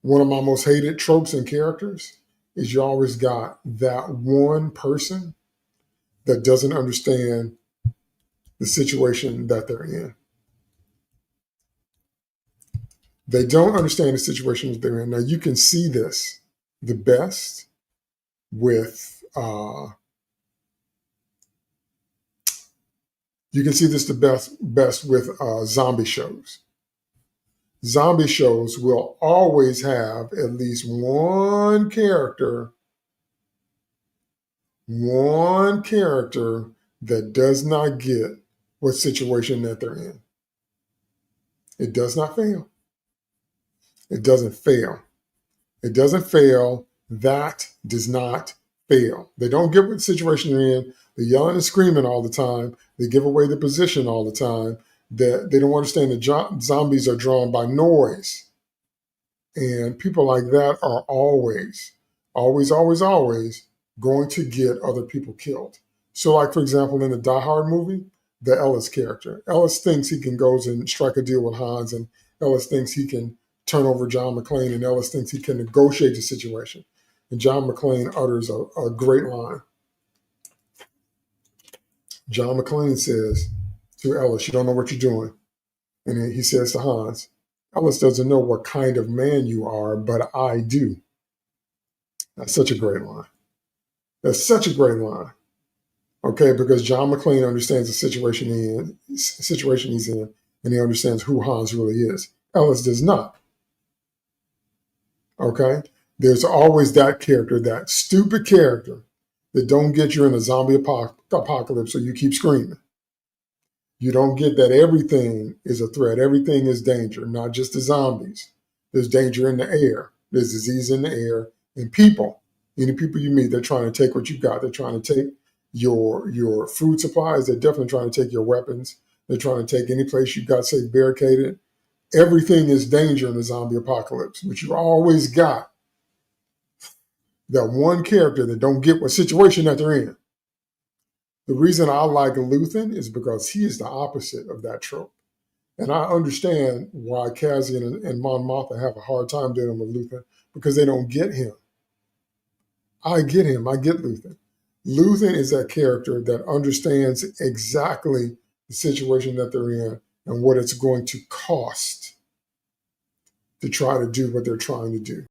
One of my most hated tropes and characters is you always got that one person that doesn't understand the situation that they're in. They don't understand the situation that they're in. Now, you can see this the best with, you can see this the best with zombie shows. Zombie shows will always have at least one character that does not get what situation that they're in. It does not fail. It doesn't fail. It doesn't fail. That does not fail. They don't get what situation they're in. They're yelling and screaming all the time. They give away the position all the time. That they don't understand that zombies are drawn by noise. And people like that are always going to get other people killed. So like, for example, in the Die Hard movie, the Ellis character. Ellis thinks he can go and strike a deal with Hans, and Ellis thinks he can turn over John McClane, and Ellis thinks he can negotiate the situation. And John McClane utters a great line. John McClane says to Ellis, "You don't know what you're doing." And then he says to Hans, "Ellis doesn't know what kind of man you are, but I do." That's such a great line. That's such a great line. Okay, because John McClane understands the situation he's in, and he understands who Hans really is. Ellis does not. Okay? There's always that character, that stupid character that don't get you in a zombie apocalypse, so you keep screaming. You don't get that everything is a threat. Everything is danger, not just the zombies. There's danger in the air. There's disease in the air. And people, any people you meet, they're trying to take what you got. They're trying to take your food supplies. They're definitely trying to take your weapons. They're trying to take any place you got, say, barricaded. Everything is danger in the zombie apocalypse, but you always got that one character that don't get what situation that they're in. The reason I like Luthen is because he is the opposite of that trope. And I understand why Cassian and Mon Mothma have a hard time dealing with Luthen, because they don't get him. I get him. I get Luthen. Luthen is that character that understands exactly the situation that they're in and what it's going to cost to try to do what they're trying to do.